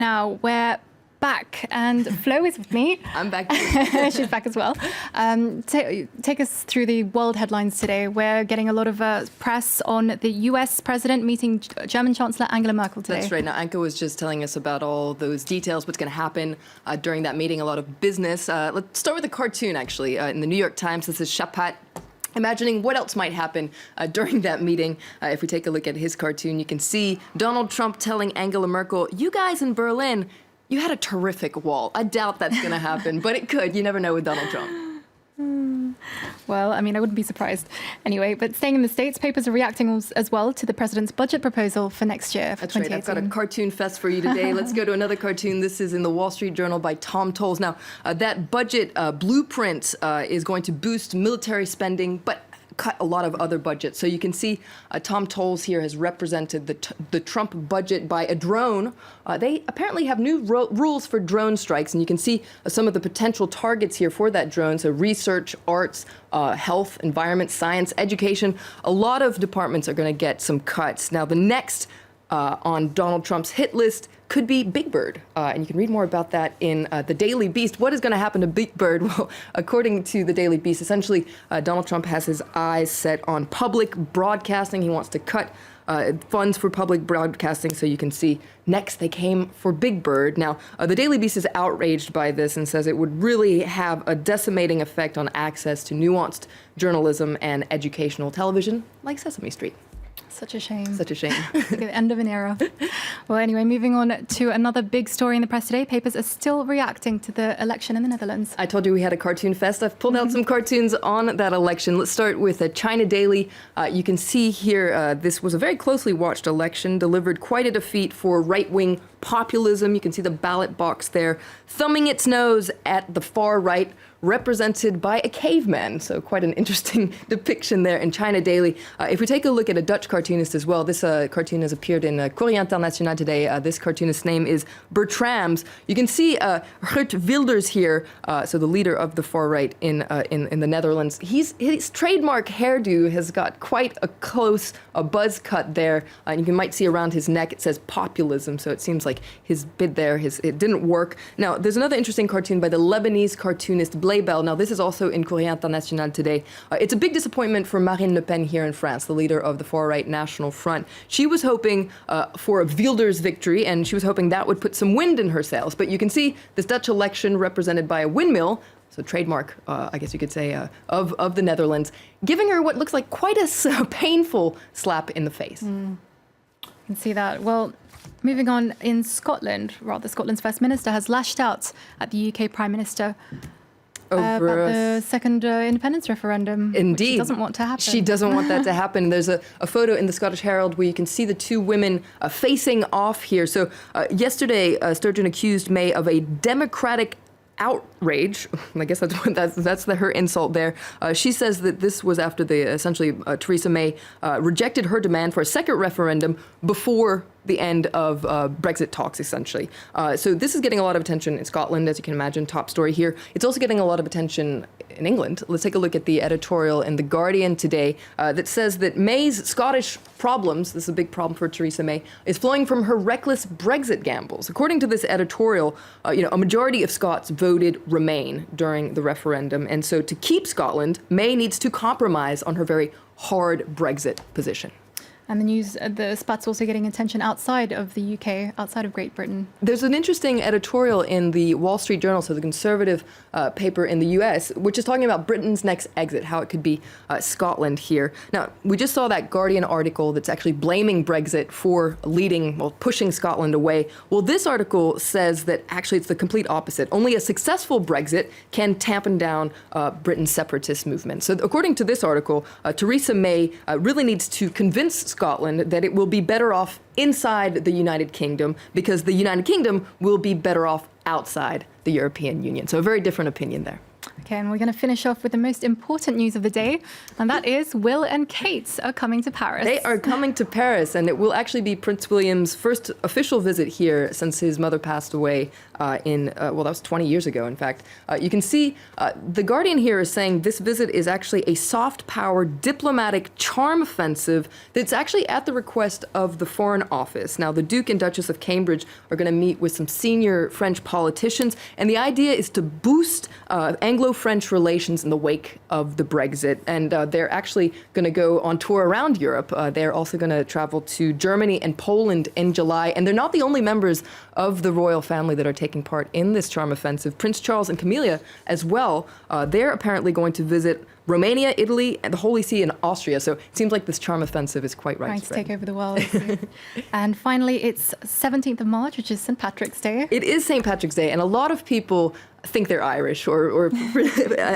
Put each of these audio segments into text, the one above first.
Now we're back, and Flo is with me. I'm back. She's back as well. Take us through the world headlines today. We're getting a lot of press on the US president meeting German Chancellor Angela Merkel today. That's right. Now, Anka was just telling us about all those details, what's going to happen during that meeting, a lot of business. Let's start with a cartoon, actually. In the New York Times, this is Spat, imagining what else might happen during that meeting. If we take a look at his cartoon, you can see Donald Trump telling Angela Merkel, "You guys in Berlin, you had a terrific wall." I doubt that's going to happen, but it could. You never know with Donald Trump. Well, I mean, I wouldn't be surprised. Anyway, but staying in the States, papers are reacting as well to the president's budget proposal for next year, for That's right. 2018. I've got a cartoon fest for you today. Let's go to another cartoon. This is in the Wall Street Journal by Tom Tolles. Now, that budget blueprint is going to boost military spending, but cut a lot of other budgets. So you can see Tom Tolles here has represented the Trump budget by a drone. They apparently have new rules for drone strikes, and you can see some of the potential targets here for that drone. So research, arts, health, environment, science, education. A lot of departments are going to get some cuts. Now, the next on Donald Trump's hit list could be Big Bird. And you can read more about that in the Daily Beast. What is going to happen to Big Bird? Well, according to the Daily Beast, essentially, Donald Trump has his eyes set on public broadcasting. He wants to cut funds for public broadcasting. So you can see next they came for Big Bird. Now, the Daily Beast is outraged by this and says it would really have a decimating effect on access to nuanced journalism and educational television like Sesame Street. Such a shame. Such a shame. The end of an era. Well, anyway, moving on to another big story in the press today. Papers are still reacting to the election in the Netherlands. I told you we had a cartoon fest. I've pulled out some cartoons on that election. Let's start with China Daily. You can see here, this was a very closely watched election, delivered quite a defeat for right-wing populism. You can see the ballot box there, thumbing its nose at the far right, represented by a caveman. So quite an interesting depiction there in China Daily. If we take a look at a Dutch cartoonist as well, this cartoon has appeared in Courrier International today. This cartoonist's name is Bertrams. You can see Geert Wilders here, so the leader of the far right in the Netherlands. His trademark hairdo has got quite a close buzz cut there. And you might see around his neck it says populism, so it seems like his bid there, it didn't work. Now, there's another interesting cartoon by the Lebanese cartoonist Blaybel. Now, this is also in Courrier International today. It's a big disappointment for Marine Le Pen here in France, the leader of the far-right National Front. She was hoping for a Wilders victory, and she was hoping that would put some wind in her sails. But you can see this Dutch election represented by a windmill, so trademark, I guess you could say, of the Netherlands, giving her what looks like quite a painful slap in the face. You can see that. Well, moving on, in Scotland, Scotland's First Minister has lashed out at the UK Prime Minister about the second independence referendum. Indeed. Which she doesn't want to happen. She doesn't want that to happen. There's a photo in the Scottish Herald where you can see the two women facing off here. So yesterday, Sturgeon accused May of a democratic outrage. I guess that's her insult there. She says that this was after essentially Theresa May rejected her demand for a second referendum before the end of Brexit talks, essentially. So this is getting a lot of attention in Scotland, as you can imagine, top story here. It's also getting a lot of attention in England. Let's take a look at the editorial in The Guardian today that says that May's Scottish problems, this is a big problem for Theresa May, is flowing from her reckless Brexit gambles. According to this editorial, a majority of Scots voted Remain during the referendum. And so to keep Scotland, May needs to compromise on her very hard Brexit position. And the news, the spat's also getting attention outside of the UK, outside of Great Britain. There's an interesting editorial in the Wall Street Journal, so the conservative paper in the US, which is talking about Britain's next exit, how it could be Scotland here. Now, we just saw that Guardian article that's actually blaming Brexit for pushing Scotland away. Well, this article says that actually it's the complete opposite. Only a successful Brexit can tampen down Britain's separatist movement. So according to this article, Theresa May really needs to convince Scotland that it will be better off inside the United Kingdom because the United Kingdom will be better off outside the European Union. So a very different opinion there. Okay. back in. We're going to finish off with the most important news of the day, and that is Will and Kate are coming to Paris. They are coming to Paris, and it will actually be Prince William's first official visit here since his mother passed away that was 20 years ago, in fact. You can see The Guardian here is saying this visit is actually a soft power diplomatic charm offensive that's actually at the request of the Foreign Office. Now, the Duke and Duchess of Cambridge are going to meet with some senior French politicians, and the idea is to boost Anglo-French relations in the wake of the Brexit. And they're actually going to go on tour around Europe. They're also going to travel to Germany and Poland in July. And they're not the only members of the royal family that are taking part in this charm offensive. Prince Charles and Camilla as well. They're apparently going to visit Romania, Italy, and the Holy See, and Austria. So it seems like this charm offensive is quite widespread. Trying to take over the world. And finally, it's 17th of March, which is St. Patrick's Day. It is St. Patrick's Day, and a lot of people think they're Irish or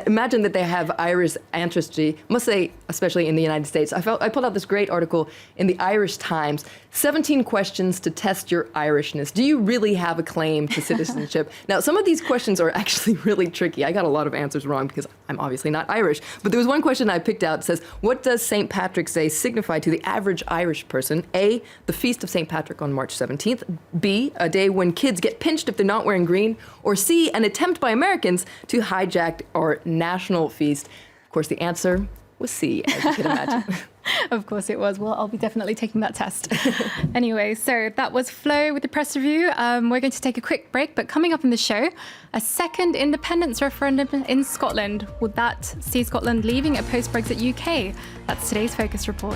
imagine that they have Irish ancestry, must say, especially in the United States. I pulled out this great article in the Irish Times, 17 questions to test your Irishness. Do you really have a claim to citizenship? Now, some of these questions are actually really tricky. I got a lot of answers wrong because I'm obviously not Irish. But there was one question I picked out that says, what does St. Patrick's Day signify to the average Irish person? A, the feast of St. Patrick on March 17th. B, a day when kids get pinched if they're not wearing green. Or C, an attempt by Americans to hijack our national feast. Of course, the answer was C, as you can imagine. Of course it was. Well, I'll be definitely taking that test. Anyway, so that was Flo with the press review. We're going to take a quick break, but coming up in the show, a second independence referendum in Scotland. Would that see Scotland leaving a post-Brexit UK? That's today's Focus Report.